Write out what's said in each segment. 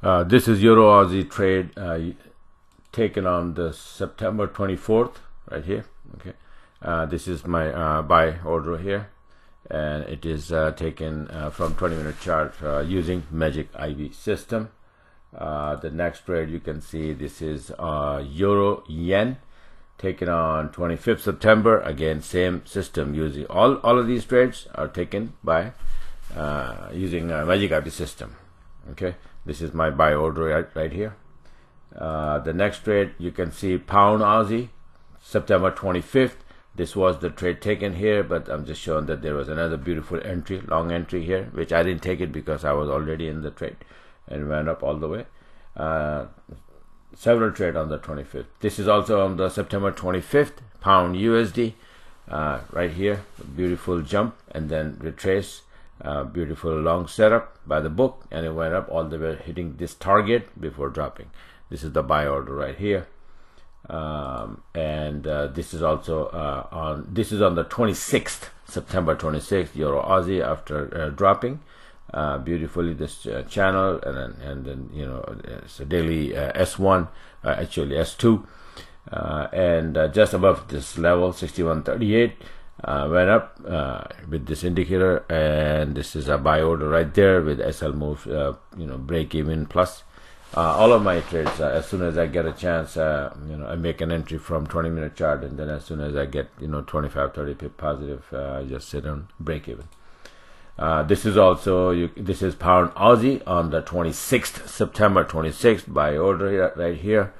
This is Euro Aussie trade taken on the September 24th right here. Okay, this is my buy order here, and it is taken from 20-minute chart using Magic IV system. The next trade you can see, this is Euro Yen taken on 25th September. Again, same system, using all of these trades are taken by using Magic IV system. Okay, this is my buy order right here. The next trade you can see Pound Aussie September 25th. This was the trade taken here, but I'm just showing that there was another beautiful entry, long entry here, which I didn't take it because I was already in the trade and went up all the way. Several trade on the 25th. This is also on the September 25th, Pound USD, right here, beautiful jump and then retrace, beautiful long setup by the book, and it went up all the way, hitting this target before dropping. This is the buy order right here, and this is also on the 26th, September 26th, Euro Aussie after dropping. Beautifully this channel, and then you know, it's a daily S1, actually S2, and just above this level 61.38 went up with this indicator, and this is a buy order right there with SL move, you know, break even plus. All of my trades, as soon as I get a chance, you know, I make an entry from 20-minute chart, and then as soon as I get, you know, 25-30 pip positive, I just sit on break even. This is also this is Pound Aussie on the 26th, September 26th, buy order right here.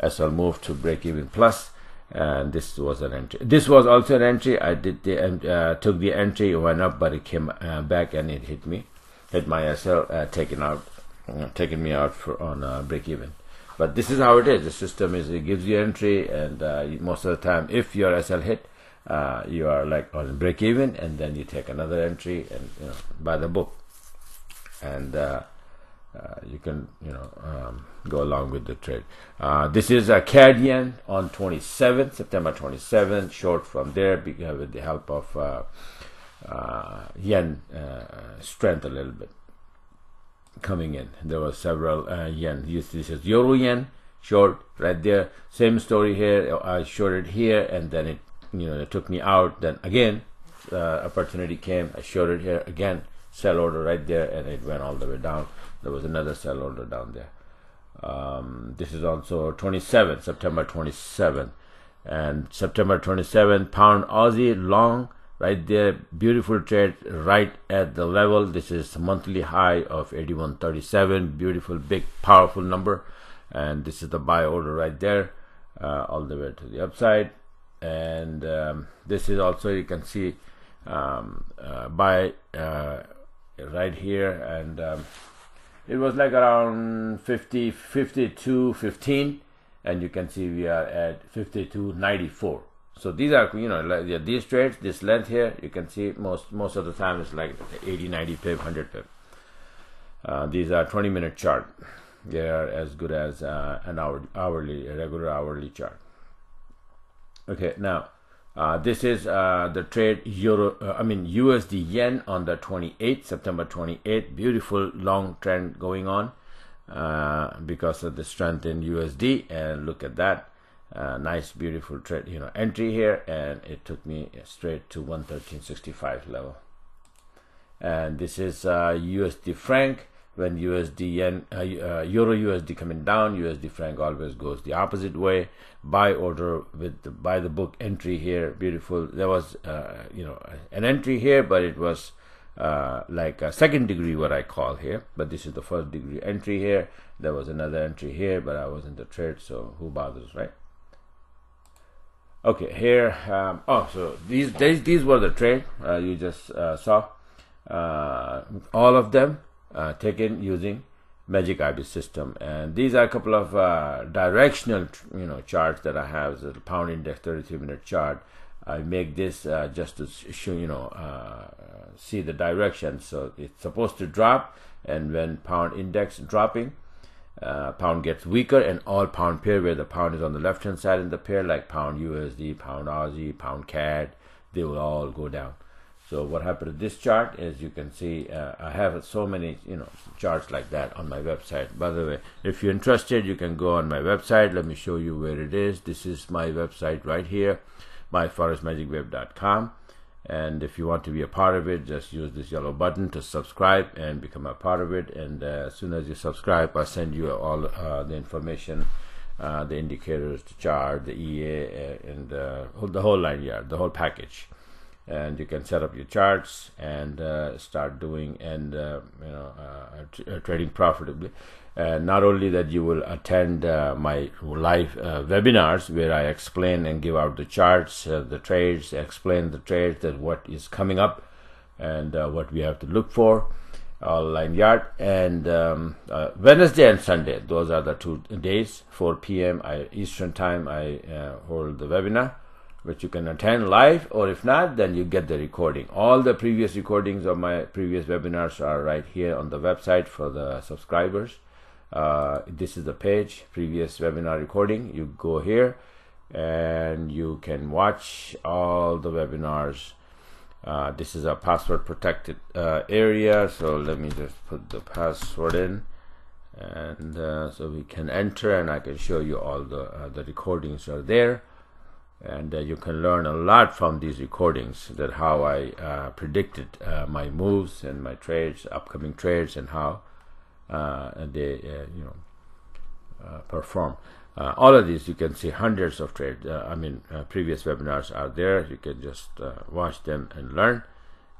SL move to break even plus, and this was an entry. This was also an entry. I did took the entry, it went up, but it came back and it hit my SL, taking me out on break even. But this is how it is. The system is, it gives you entry, and most of the time, if your SL hit, you are like on break even, and then you take another entry and, you know, by the book, and you can, you know, go along with the trade. This is a CAD yen on 27th, September 27th, short from there with the help of yen strength a little bit coming in. There were several yen. This is Euro yen short right there. Same story here. I shorted here, and then it, you know, it took me out. Then again, opportunity came. I shorted here again. Sell order right there, and it went all the way down. There was another sell order down there. This is also 27, September 27, and September 27, Pound Aussie long right there. Beautiful trade right at the level. This is monthly high of 81.37. Beautiful, big, powerful number, and this is the buy order right there, all the way to the upside. And this is also, you can see buy right here, and it was like around 52.15, and you can see we are at 52.94. so these are, you know, like these trades, this length here, you can see most of the time it's like 80-90 pip, 100 pip. These are 20-minute chart. They are as good as an regular hourly chart. Okay, now this is the trade USD yen on the 28th, September 28th. Beautiful long trend going on because of the strength in USD, and look at that, nice beautiful trade, you know, entry here, and it took me straight to 113.65 level. And this is USD franc. When USD yen, Euro USD coming down, USD franc always goes the opposite way. Buy order with the by the book entry here, beautiful. There was you know, an entry here, but it was like a second degree, what I call here, but this is the first degree entry here. There was another entry here, but I was in the trade, so who bothers, right? Okay, here so these were the trade you just saw, all of them taken using Magic IV system, and these are a couple of directional, you know, charts that I have. The pound index 33-minute chart. I make this just to show, you know, see the direction. So it's supposed to drop, and when pound index dropping, pound gets weaker, and all pound pair where the pound is on the left hand side in the pair, like Pound USD, Pound Aussie, Pound CAD, they will all go down. So what happened to this chart is, you can see I have so many charts like that on my website. By the way, if you're interested, you can go on my website. Let me show you where it is. This is my website right here, myforexmagicweb.com. And if you want to be a part of it, just use this yellow button to subscribe and become a part of it. And as soon as you subscribe, I'll send you all the information, the indicators, the chart, the EA, and the whole 9 yards, the whole package. And you can set up your charts and start doing and trading profitably. And not only that, you will attend my live webinars where I explain and give out the charts, the trades, explain the trades, that what is coming up and what we have to look for, all 9 yards. And Wednesday and Sunday, those are the 2 days, 4 p.m. Eastern time, I hold the webinar, which you can attend live, or if not, then you get the recording. All the previous recordings of my previous webinars are right here on the website for the subscribers. This is the page, previous webinar recording. You go here and you can watch all the webinars. This is a password protected area, so let me just put the password in, and so we can enter, and I can show you all the recordings are there. And you can learn a lot from these recordings, that how I predicted my moves and my trades, upcoming trades, and how they perform. All of these, you can see hundreds of trades. Previous webinars are there. You can just watch them and learn.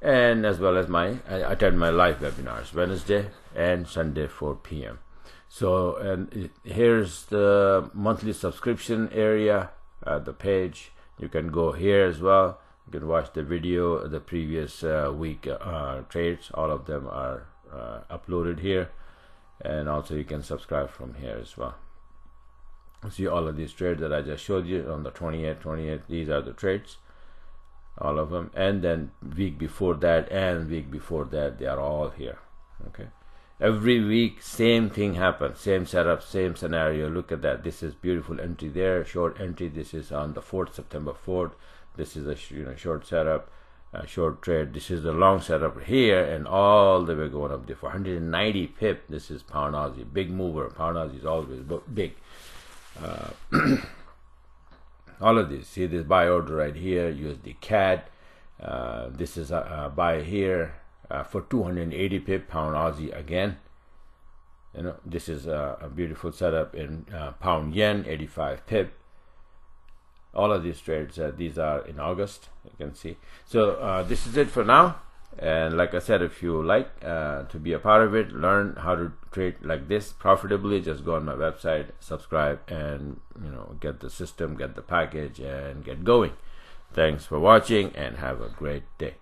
And as well as I attend my live webinars Wednesday and Sunday 4 p.m. So, and here's the monthly subscription area. The page, you can go here as well. You can watch the video, the previous week trades. All of them are uploaded here, and also you can subscribe from here as well. See all of these trades that I just showed you on the 28. These are the trades, all of them. And then week before that and week before that, they are all here. Okay. Every week, same thing happens, same setup, same scenario. Look at that. This is beautiful entry there, short entry. This is on the 4th, September 4th. This is a short setup, short trade. This is the long setup here, and all the way going up there for 190 pip. This is pound Aussie, big mover. Pound Aussie is always big. All of this. See this buy order right here, USD CAD. This is a buy here. For 280 pip, pound Aussie again. This is a beautiful setup in pound yen, 85 pip. All of these trades, these are in August, you can see. So this is it for now. And like I said, if you like to be a part of it, learn how to trade like this profitably, just go on my website, subscribe, and get the system, get the package, and get going. Thanks for watching, and have a great day.